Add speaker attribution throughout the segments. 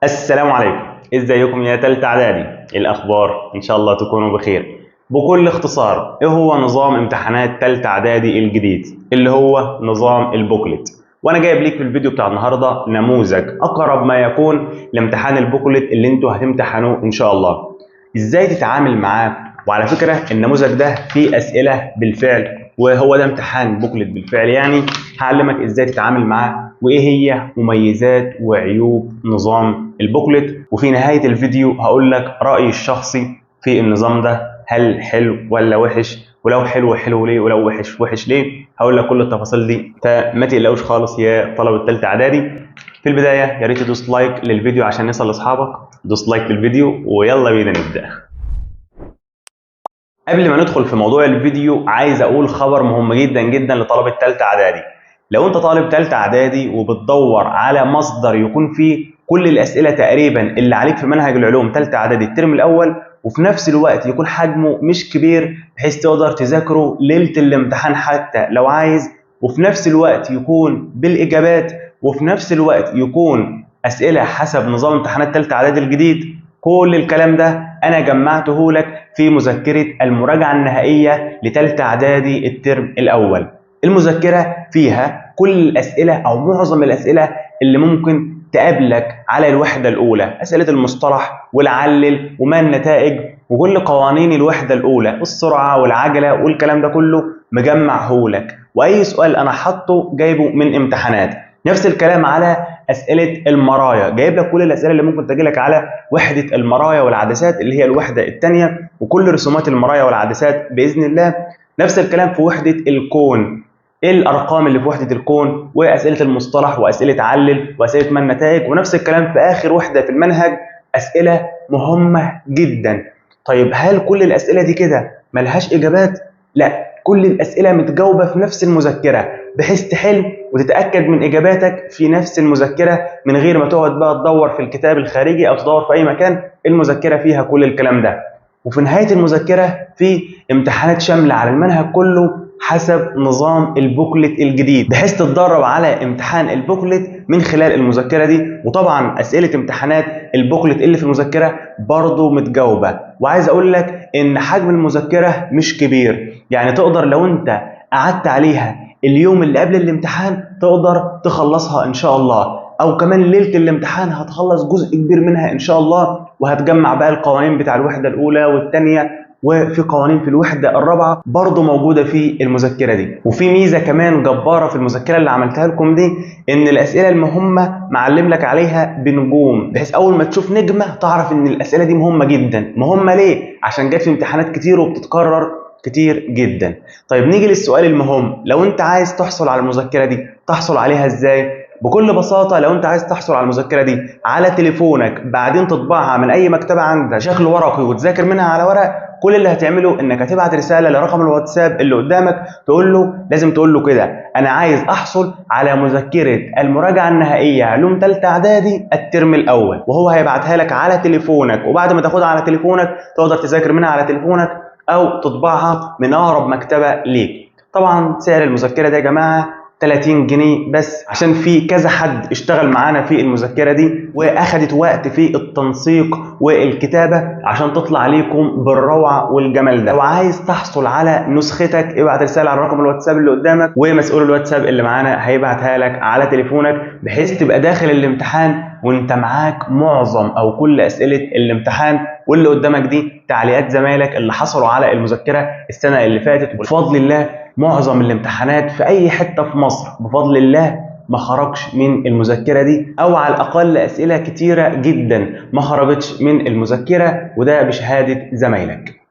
Speaker 1: السلام عليكم. ازيكم يا تالتة اعدادي؟ إيه الاخبار؟ ان شاء الله تكونوا بخير. بكل اختصار، ايه هو نظام امتحانات تالتة اعدادي الجديد اللي هو نظام البوكلت؟ وانا جايب ليك في الفيديو بتاع النهارده نموذج اقرب ما يكون لامتحان البوكلت اللي انتوا هتمتحنوه ان شاء الله. ازاي تتعامل معاه؟ وعلى فكرة النموذج ده فيه اسئلة بالفعل، وهو ده امتحان بوكلت بالفعل، يعني هعلمك ازاي تتعامل معاه وايه هي مميزات وعيوب نظام البوكلت. وفي نهاية الفيديو هقول لك رأيي الشخصي في النظام ده، هل حلو ولا وحش؟ ولو حلو حلو ليه؟ ولو وحش وحش ليه؟ هقول لك كل التفاصيل دي، فما تقلقوش خالص يا طلبة تالتة اعدادي. في البداية يا ريت تدوس لايك للفيديو عشان يوصل لاصحابك، دوس لايك للفيديو ويلا بينا نبدأ. قبل ما ندخل في موضوع الفيديو عايز اقول خبر مهم جدا جدا لطلبة تالتة اعدادي. لو انت طالب تالتة اعدادي وبتدور على مصدر يكون فيه كل الاسئلة تقريبا اللي عليك في منهج العلوم تالتة اعدادي الترم الاول، وفي نفس الوقت يكون حجمه مش كبير بحيث تقدر تذاكره ليلة الامتحان حتى لو عايز، وفي نفس الوقت يكون بالاجابات، وفي نفس الوقت يكون اسئلة حسب نظام امتحانات تالتة اعدادي الجديد، كل الكلام ده انا جمعته لك في مذكرة المراجعة النهائية لتالتة اعدادي الترم الاول. المذكرة فيها كل الاسئلة او معظم الاسئلة اللي ممكن تقابلك على الوحدة الاولى، اسئلة المصطلح والعلل وما النتائج وكل قوانين الوحدة الاولى، السرعة والعجلة والكلام ده كله مجمعه لك. واي سؤال انا حاطه جايبه من امتحانات. نفس الكلام على اسئله المرايا، جايب لك كل الاسئله اللي ممكن تجي لك على وحده المرايا والعدسات اللي هي الوحده الثانيه، وكل رسومات المرايا والعدسات باذن الله. نفس الكلام في وحده الكون، ايه الارقام اللي في وحده الكون، واسئله المصطلح واسئله علل واسئله ما النتائج. ونفس الكلام في اخر وحده في المنهج، اسئله مهمه جدا. طيب هل كل الاسئله دي كده ملهاش اجابات؟ لا، كل الاسئله متجاوبه في نفس المذكره بحيث تحل وتتاكد من اجاباتك في نفس المذكره من غير ما تقعد بقى تدور في الكتاب الخارجي او تدور في اي مكان. المذكره فيها كل الكلام ده. وفي نهايه المذكره في امتحانات شامله على المنهج كله حسب نظام البوكلت الجديد بحيث تتدرب على امتحان البوكلت من خلال المذكره دي. وطبعا اسئله امتحانات البوكلت اللي في المذكره برضه متجاوبه. وعايز اقول لك ان حجم المذكره مش كبير، يعني تقدر لو انت قعدت عليها اليوم اللي قبل الامتحان تقدر تخلصها ان شاء الله، او كمان ليله الامتحان هتخلص جزء كبير منها ان شاء الله، وهتجمع بقى القوانين بتاع الوحده الاولى والثانيه، وفي قوانين في الوحده الرابعه برضه موجوده في المذكره دي. وفي ميزه كمان جباره في المذكره اللي عملتها لكم دي، ان الاسئله المهمه معلم لك عليها بنجوم بحيث اول ما تشوف نجمه تعرف ان الاسئله دي مهمه جدا. مهمه ليه؟ عشان جت في امتحانات كتير وبتتكرر كتير جدا. طيب نيجي للسؤال المهم، لو انت عايز تحصل على المذكره دي تحصل عليها ازاي؟ بكل بساطه، لو انت عايز تحصل على المذكره دي على تليفونك بعدين تطبعها من اي مكتبه عندك شكل ورقي وتذاكر منها على ورق، كل اللي هتعمله انك هتبعت رساله لرقم الواتساب اللي قدامك تقول له، لازم تقول له كده: انا عايز احصل على مذكره المراجعه النهائيه علوم ثالثه اعدادي الترم الاول، وهو هيبعتها لك على تليفونك. وبعد ما تاخدها على تليفونك تقدر تذاكر منها على تليفونك او تطبعها من اقرب مكتبه ليك. طبعا سعر المذكره ده يا جماعه 30 جنيه بس، عشان في كذا حد اشتغل معانا في المذكره دي واخدت وقت في التنسيق والكتابه عشان تطلع ليكم بالروعه والجمال ده. لو عايز تحصل على نسختك ابعت رساله على رقم الواتساب اللي قدامك، ومسؤول الواتساب اللي معانا هيبعتها لك على تليفونك بحيث تبقى داخل الامتحان وانت معاك معظم او كل اسئله الامتحان، واللي قدامك دي تعليقات زمايلك اللي حصلوا على المذكره السنه اللي فاتت. وبفضل الله معظم الامتحانات في اي حته في مصر بفضل الله ما خرجش من المذكره دي، او على الاقل اسئله كتيره جدا ما خرجتش من المذكره، وده بشهاده زمايلك.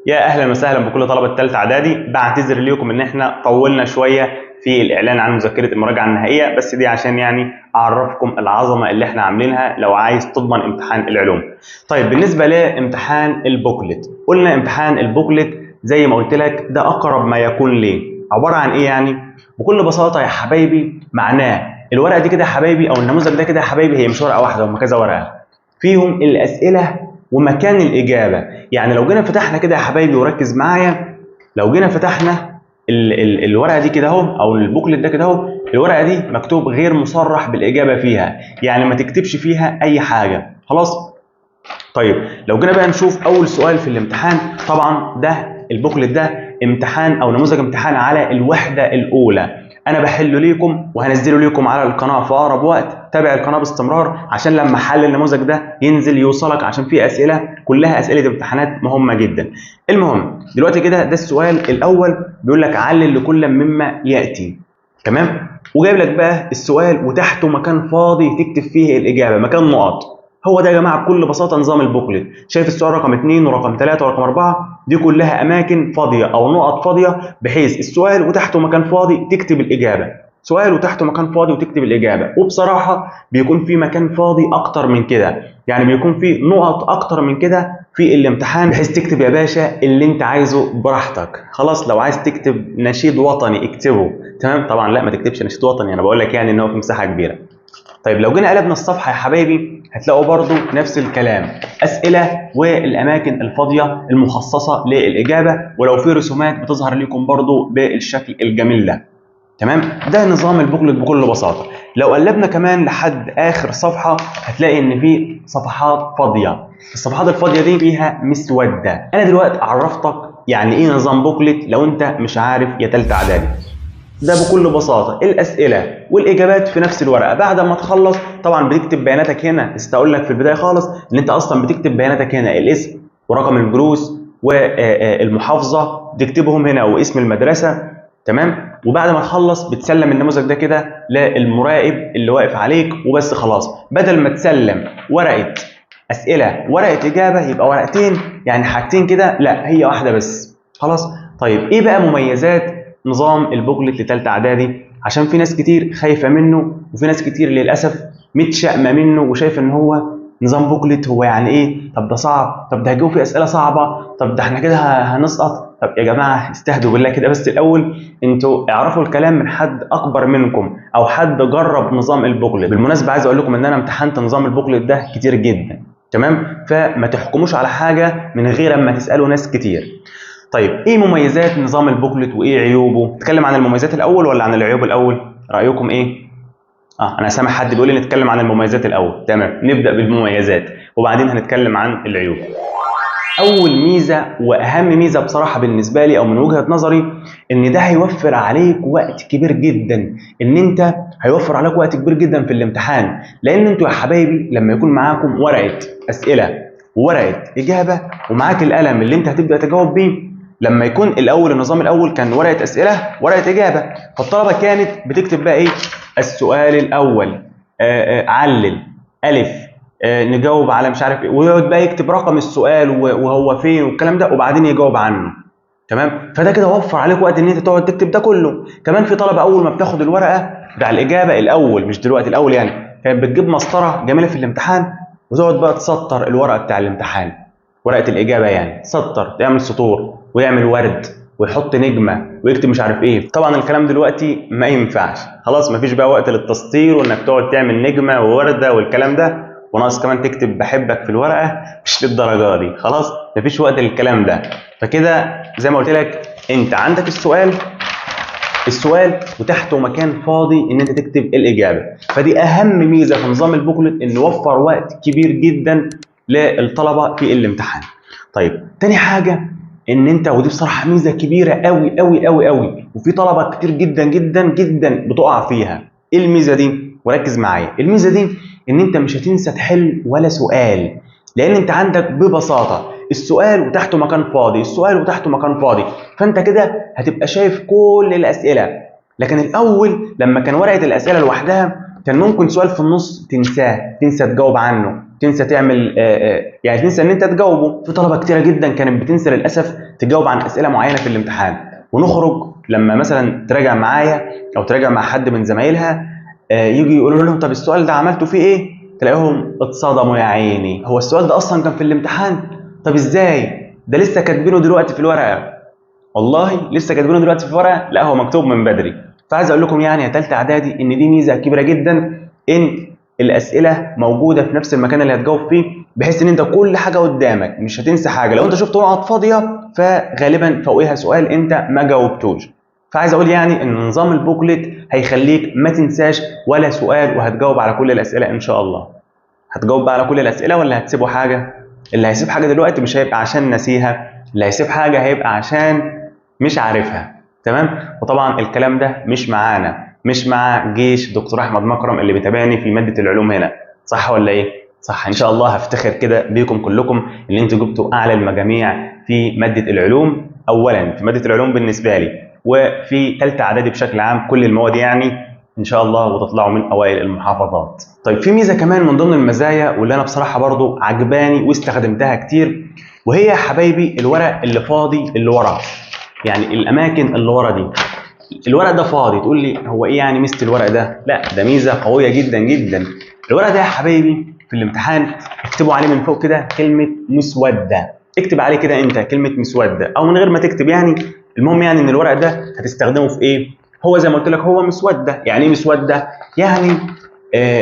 Speaker 1: يا اهلا وسهلا بكل طلبه ثالثه اعدادي. بعتذر لكم ان احنا طولنا شويه في الاعلان عن مذكره المراجعه النهائيه، بس دي عشان يعني اعرفكم العظمه اللي احنا عاملينها لو عايز تضمن امتحان العلوم. طيب بالنسبه لامتحان البوكلت، قلنا امتحان البوكلت زي ما قلت لك ده اقرب ما يكون ليه. عباره عن ايه يعني؟ بكل بساطه يا حبايبي معناه الورقه دي كده يا حبايبي، او النموذج ده كده يا حبايبي، هي مش ورقه واحده، هم كذا ورقه فيهم الاسئله ومكان الاجابه. يعني لو جينا فتحنا كده يا حبايبي وركز معايا، لو جينا فتحنا الورقه دي كده اهو، او البوكلت ده كده اهو، الورقه دي مكتوب غير مصرح بالاجابه فيها، يعني ما تكتبش فيها اي حاجه. خلاص. طيب لو جينا بقى نشوف اول سؤال في الامتحان، طبعا ده البوكلت ده امتحان او نموذج امتحان على الوحده الاولى، انا بحله ليكم وهنزله ليكم على القناه في اقرب وقت. تابع القناه باستمرار عشان لما حل النموذج ده ينزل يوصلك، عشان فيه اسئله كلها اسئله امتحانات مهمه جدا. المهم دلوقتي كده ده السؤال الاول، بيقول لك علل لكل مما ياتي. تمام. وجايب لك بقى السؤال وتحته مكان فاضي تكتب فيه الاجابه، مكان نقط. هو ده يا جماعه بكل بساطه نظام البوكلت. شايف السؤال رقم 2 ورقم 3 ورقم 4 دي كلها اماكن فاضيه او نقط فاضيه، بحيث السؤال وتحته مكان فاضي تكتب الاجابه، سؤال وتحته مكان فاضي وتكتب الاجابه. وبصراحه بيكون في مكان فاضي اكتر من كده، يعني بيكون في نقط اكتر من كده في الامتحان، بحيث تكتب يا باشا اللي انت عايزه براحتك. خلاص. لو عايز تكتب نشيد وطني اكتبه. تمام. طبعا لا، ما تكتبش نشيد وطني، انا بقول لك يعني ان هو في مساحه كبيره. طيب لو جينا قلبنا الصفحه يا حبايبي هتلاقوا برضو نفس الكلام، اسئله والاماكن الفاضيه المخصصه للاجابه، ولو في رسومات بتظهر لكم برضو بالشكل الجميل ده. تمام. ده نظام البوكلت بكل بساطه. لو قلبنا كمان لحد اخر صفحه هتلاقي ان في صفحات فاضيه، الصفحات الفاضيه دي فيها مسوده. انا دلوقتي عرفتك يعني ايه نظام بوكلت لو انت مش عارف يا تالتة اعدادي. ده بكل بساطه الاسئله والاجابات في نفس الورقه. بعد ما تخلص طبعا بتكتب بياناتك هنا، نسيت اقول لك في البدايه خالص ان انت اصلا بتكتب بياناتك هنا، الاسم ورقم الجلوس والمحافظه تكتبهم هنا واسم المدرسه. تمام. وبعد ما تخلص بتسلم النموذج ده كده للمراقب اللي واقف عليك وبس. خلاص. بدل ما تسلم ورقه اسئله ورقه اجابه يبقى ورقتين، يعني حاجتين كده، لا هي واحده بس. خلاص. طيب ايه بقى مميزات نظام البوكلت لثالثه اعدادي؟ عشان في ناس كتير خايفه منه، وفي ناس كتير للاسف متشائمه منه وشايفه ان هو نظام بوكلت هو يعني ايه؟ طب ده صعب، طب ده هجاوب فيه اسئله صعبه، طب ده احنا كده هنسقط. طب يا جماعه استهدوا بالله كده بس الاول، انتوا اعرفوا الكلام من حد اكبر منكم او حد جرب نظام البوكلت. بالمناسبه عايز اقول لكم ان انا امتحنت نظام البوكلت ده كتير جدا. تمام. فما تحكموش على حاجه من غير اما تسالوا ناس كتير. طيب ايه مميزات نظام البوكلت وايه عيوبه؟ نتكلم عن المميزات الاول ولا عن العيوب الاول؟ رايكم ايه؟ انا سامع حد بيقول لي نتكلم عن المميزات الاول. تمام، نبدا بالمميزات وبعدين هنتكلم عن العيوب. اول ميزه واهم ميزه بصراحه بالنسبه لي او من وجهه نظري، ان ده هيوفر عليك وقت كبير جدا، ان انت هيوفر عليك وقت كبير جدا في الامتحان. لان انتوا يا حبايبي لما يكون معاكم ورقه اسئله وورقه اجابه ومعاك القلم اللي انت هتبدا تجاوب بيه، لما يكون الاول النظام الاول كان ورقه اسئله ورقه اجابه، فالطلبه كانت بتكتب بقى ايه؟ السؤال الاول، علل، الف، نجاوب على مش عارف ايه، ويقعد بقى يكتب رقم السؤال وهو فين والكلام ده، وبعدين يجاوب عنه. تمام. فده كده وفر عليك وقت ان انت تقعد تكتب ده كله. كمان في طلبه اول ما بتاخد الورقه بتاع الاجابه الاول، مش دلوقتي، الاول يعني، كانت بتجيب مسطره جميله في الامتحان وتقعد بقى تسطر الورقه بتاع الامتحان، ورقه الاجابه يعني، تسطر، تعمل سطور ويعمل ورد ويحط نجمه ويكتب مش عارف ايه. طبعا الكلام دلوقتي ما ينفعش، خلاص مفيش بقى وقت للتسطير وانك تقعد تعمل نجمه وورده والكلام ده، وناقص كمان تكتب بحبك في الورقه، مش للدرجه دي. خلاص مفيش وقت للكلام ده. فكده زي ما قلت لك انت عندك السؤال وتحته مكان فاضي ان انت تكتب الاجابه. فدي اهم ميزه في نظام البوكلت، انه وفر وقت كبير جدا للطلبه في الامتحان. طيب تاني حاجه، ان انت، ودي بصراحه ميزه كبيره قوي قوي قوي قوي وفي طلبه كتير جدا جدا جدا بتقع فيها. ايه الميزه دي؟ وركز معايا. الميزه دي ان انت مش هتنسى تحل ولا سؤال، لان انت عندك ببساطه السؤال وتحته مكان فاضي، السؤال وتحته مكان فاضي، فانت كده هتبقى شايف كل الاسئله. لكن الاول لما كان ورقه الاسئله لوحدها كان ممكن سؤال في النص تنساه، تنسى تجاوب عنه، تنسى تعمل يعني تنسى ان انت تجاوبه. في طلبه كتيره جدا كانت بتنسى للاسف تجاوب عن اسئله معينه في الامتحان، ونخرج لما مثلا تراجع معايا او تراجع مع حد من زمايلها يجي يقولوا لهم طب السؤال ده عملتوا فيه ايه؟ تلاقيهم اتصدموا يا عيني، هو السؤال ده اصلا كان في الامتحان؟ طب ازاي؟ ده لسه كاتبينه دلوقتي في الورقه. والله لسه كاتبينه دلوقتي في الورقه؟ لا هو مكتوب من بدري. فعايز اقول لكم يعني يا ثالثه اعدادي ان دي ميزه كبيره جدا، ان الاسئله موجوده في نفس المكان اللي هتجاوب فيه، بحيث ان انت كل حاجه قدامك مش هتنسى حاجه. لو انت شفت نقط فاضيه فغالبا فوقيها سؤال انت ما جاوبتوش. فعايز اقول يعني ان نظام البوكلت هيخليك ما تنساش ولا سؤال، وهتجاوب على كل الاسئله ان شاء الله. هتجاوب بقى على كل الاسئله ولا هتسيبوا حاجه؟ اللي هيسيب حاجه دلوقتي مش هيبقى عشان نسيها، اللي هيسيب حاجه هيبقى عشان مش عارفها. تمام. وطبعا الكلام ده مش معانا، مش مع جيش دكتور احمد مكرم اللي بيتابعني في ماده العلوم هنا، صح ولا ايه؟ صح. ان شاء الله هفتخر كده بيكم كلكم ان انتوا جبتوا اعلى المجاميع في ماده العلوم، اولا في ماده العلوم بالنسبه لي، وفي ثالثه اعدادي بشكل عام كل المواد يعني ان شاء الله، وتطلعوا من اوائل المحافظات. طيب في ميزه كمان من ضمن المزايا واللي انا بصراحه برضو عجباني واستخدمتها كتير، وهي يا حبايبي الورق اللي فاضي اللي ورا، يعني الاماكن اللي ورا دي. الورق ده فاضي، تقول لي هو ايه يعني ميزه الورق ده؟ لا ده ميزه قويه جدا جدا. الورق ده يا حبايبي في الامتحان اكتبوا عليه من فوق كده كلمه مسوده، اكتب عليه كده انت كلمه مسوده او من غير ما تكتب يعني. المهم يعني ان الورق ده هتستخدمه في ايه؟ هو زي ما قلت لك هو مسوده. يعني ايه مسوده؟ يعني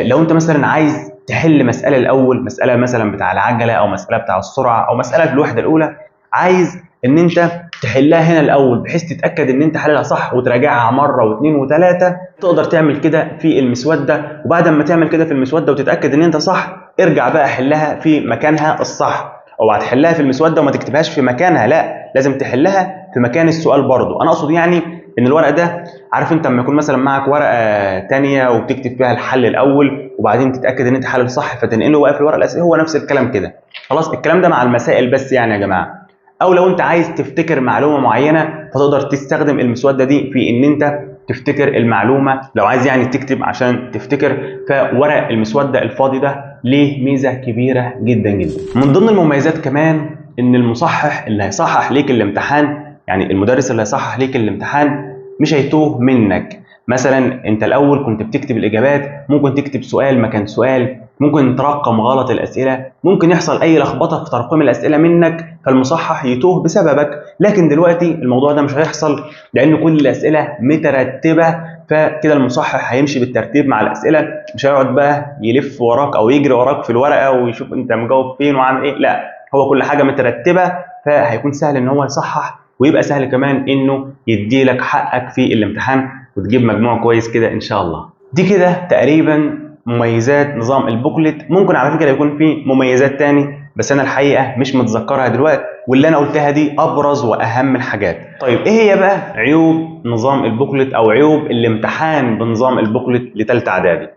Speaker 1: لو انت مثلا عايز تحل مساله الاول، مساله مثلا بتاع العجله او مساله بتاع السرعه او مساله في الوحده الاولى، عايز ان انت تحلها هنا الاول بحيث تتاكد ان انت حللها صح وتراجعها مره واثنين وثلاثه، تقدر تعمل كده في المسوده. وبعد ما تعمل كده في المسوده وتتاكد ان انت صح، ارجع بقى حلها في مكانها الصح. اوعى تحلها في المسوده وما تكتبهاش في مكانها، لا لازم تحلها في مكان السؤال برضو. انا اقصد يعني ان الورق ده، عارف انت لما يكون مثلا معك ورقه تانية وبتكتب فيها الحل الاول وبعدين تتاكد ان انت حلل صح فتنقله بقى في الورقه الاساسيه، هو نفس الكلام كده. خلاص الكلام ده مع المسائل بس يعني يا جماعه. او لو انت عايز تفتكر معلومه معينه فتقدر تستخدم المسوده دي في ان انت تفتكر المعلومه، لو عايز يعني تكتب عشان تفتكر. فورق المسوده الفاضي ده ليه ميزه كبيره جدا جدا. من ضمن المميزات كمان ان المصحح اللي هيصحح ليك الامتحان، يعني المدرس اللي هيصحح ليك الامتحان مش هيتوه منك. مثلا انت الاول كنت بتكتب الاجابات، ممكن تكتب سؤال مكان سؤال، ممكن ترقم غلط الاسئله، ممكن يحصل اي لخبطه في ترقيم الاسئله منك فالمصحح يتوه بسببك. لكن دلوقتي الموضوع ده مش هيحصل لان كل الاسئله مترتبه، فكده المصحح هيمشي بالترتيب مع الاسئله، مش هيقعد بقى يلف وراك او يجري وراك في الورقه ويشوف انت مجاوب فين وعامل ايه، لا هو كل حاجه مترتبه، فهيكون سهل ان هو يصحح، ويبقى سهل كمان انه يدي لك حقك في الامتحان وتجيب مجموع كويس كده ان شاء الله. دي كده تقريبا مميزات نظام البوكلت. ممكن على فكره يكون في مميزات تاني بس انا الحقيقه مش متذكرها دلوقتي، واللي انا قلتها دي ابرز واهم الحاجات. طيب ايه هي بقى عيوب نظام البوكلت او عيوب الامتحان بنظام البوكلت لثالثه اعدادي؟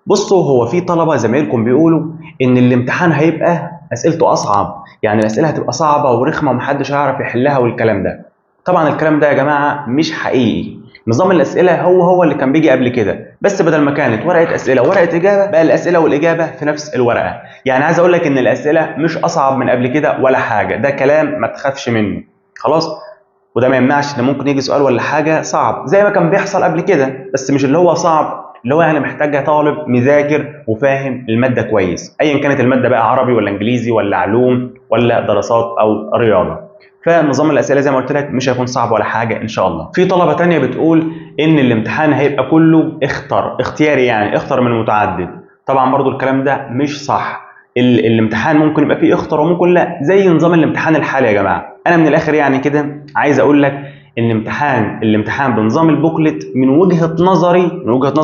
Speaker 1: بصوا، هو في طلبه زمايلكم بيقولوا ان الامتحان هيبقى اسئلته اصعب، يعني الاسئله هتبقى صعبه ورخمه ومحدش هيعرف يحلها والكلام ده. طبعا الكلام ده يا جماعه مش حقيقي. نظام الاسئله هو اللي كان بيجي قبل كده، بس بدل ما كانت ورقه اسئله وورقه اجابه بقى الاسئله والاجابه في نفس الورقه. يعني عايز اقول لك ان الاسئله مش اصعب من قبل كده ولا حاجه، ده كلام ما تخافش منه خلاص. وده ما يمنعش ان ممكن يجي سؤال ولا حاجه صعب زي ما كان بيحصل قبل كده، بس مش اللي هو صعب اللي هو يعني محتاجه طالب مذاكر وفاهم الماده كويس، ايا كانت الماده بقى عربي ولا انجليزي ولا علوم ولا دراسات او رياضه. فنظام الاسئله زي ما قلت لك مش هيكون صعب ولا حاجه ان شاء الله. في طلبه تانية بتقول ان الامتحان هيبقى كله اختياري، يعني اختر من متعدد. طبعا برضو الكلام ده مش صح. الامتحان ممكن يبقى فيه اختر وممكن لا، زي نظام الامتحان الحالي يا جماعه. انا من الاخر يعني كده عايز اقول لك ان الامتحان بنظام البوكلت من وجهه نظري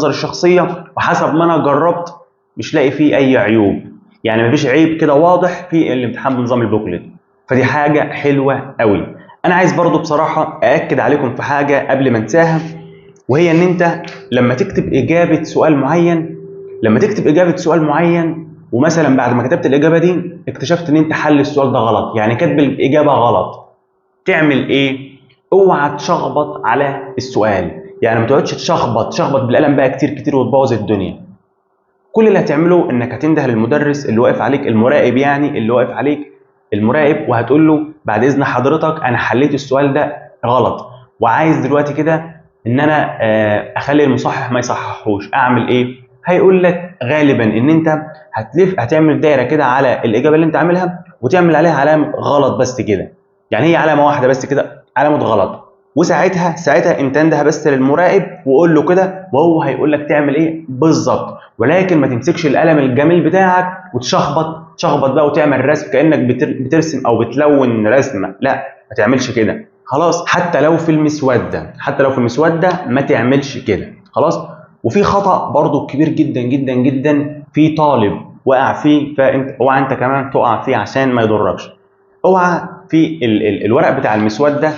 Speaker 1: الشخصيه وحسب ما انا جربت مش لاقي فيه اي عيوب، يعني مفيش عيب كده واضح في الامتحان بنظام البوكلت، فدي حاجه حلوه قوي. انا عايز برضو بصراحه ااكد عليكم في حاجه قبل ما انساها، وهي ان انت لما تكتب اجابه سؤال معين ومثلا بعد ما كتبت الاجابه دي اكتشفت ان انت حل السؤال ده غلط، يعني كاتب الاجابه غلط، تعمل ايه؟ اوعى تشخبط على السؤال، يعني ما تقعدش تشخبط بالقلم بقى كتير وتبوظ الدنيا. كل اللي هتعمله انك هتنده للمدرس اللي واقف عليك، المراقب يعني اللي واقف عليك، المراقب، وهتقول له بعد اذن حضرتك انا حليت السؤال ده غلط وعايز دلوقتي كده ان انا اخلي المصحح ما يصححوش، اعمل ايه؟ هيقول لك غالبا ان انت هتعمل دايره كده على الاجابه اللي انت عاملها وتعمل عليها علامه غلط بس كده، يعني هي علامه واحده بس كده، علامه غلط. وساعتها انت انده بس للمراقب وقول له كده وهو هيقول لك تعمل ايه بالظبط. ولكن ما تمسكش القلم الجميل بتاعك وتشخبط تشخبط بقى وتعمل رسم كانك بترسم او بتلون رسمه، لا ما تعملش كده خلاص. حتى لو في المسوده ما تعملش كده خلاص. وفي خطا برضو كبير جدا جدا جدا في طالب وقع فيه، فانت اوعى انت كمان تقع فيه عشان ما يضركش. اوعى في الورق بتاع المسوده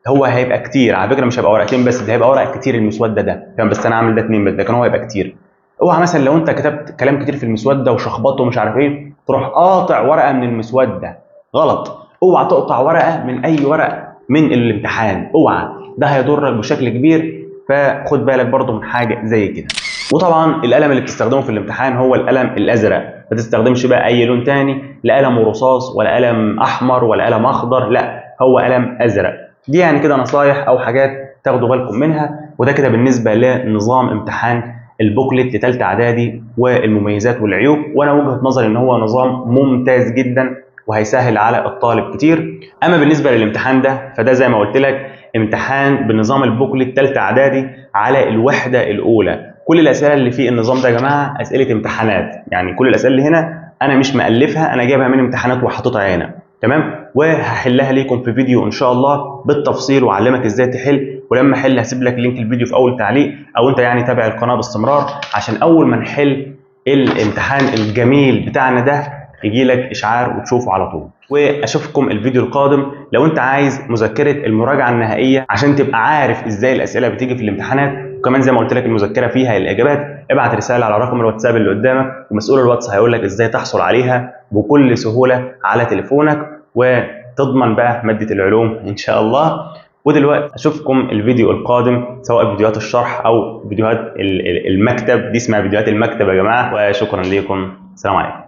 Speaker 1: هو هيبقى كتير على فكره، مش هيبقى ورقتين بس، ده هيبقى ورق كتير المسوده ده، فاهم؟ بس انا عامل ده 2 بس، لكن هو هيبقى كتير. اوعى مثلا لو انت كتبت كلام كتير في المسوده وشخبطه ومش عارف ايه، تروح قاطع ورقه من المسوده غلط. اوعى تقطع ورقه من اي ورق من الامتحان، اوعى، ده هيضرك بشكل كبير، فخد بالك برضو من حاجه زي كده. وطبعا القلم اللي بتستخدمه في الامتحان هو القلم الازرق، ما تستخدمش بقى اي لون تاني، لا قلم رصاص ولا قلم احمر ولا قلم اخضر، لا هو قلم ازرق. دي يعني كده نصايح او حاجات تاخدوا بالكم منها. وده كده بالنسبه لنظام امتحان البوكلت لثالثه اعدادي والمميزات والعيوب. وانا وجهه نظري ان هو نظام ممتاز جدا وهيسهل على الطالب كتير. اما بالنسبه للامتحان ده فده زي ما قلت لك امتحان بنظام البوكلت ثالثه اعدادي على الوحده الاولى. كل الاسئله اللي في النظام ده يا جماعه اسئله امتحانات، يعني كل الاسئله اللي هنا انا مش مالفها، انا جايبها من امتحانات وحاططها هنا، تمام؟ وهحلها ليكم في فيديو ان شاء الله بالتفصيل واعلمك ازاي تحل. ولما احل هسيب لك لينك الفيديو في اول تعليق، او انت يعني تابع القناه باستمرار عشان اول ما نحل الامتحان الجميل بتاعنا ده يجي لك اشعار وتشوفه على طول. واشوفكم الفيديو القادم. لو انت عايز مذكره المراجعه النهائيه عشان تبقى عارف ازاي الاسئله بتيجي في الامتحانات، وكمان زي ما قلت لك المذكره فيها الاجابات، ابعت رساله على رقم الواتساب اللي قدامك، ومسؤول الواتس هيقول لك ازاي تحصل عليها بكل سهوله على تليفونك، وتضمن بقى ماده العلوم ان شاء الله. ودلوقتي اشوفكم الفيديو القادم، سواء فيديوهات الشرح او فيديوهات المكتب، دي اسمها فيديوهات المكتب يا جماعه. وشكرا لكم، سلام عليكم.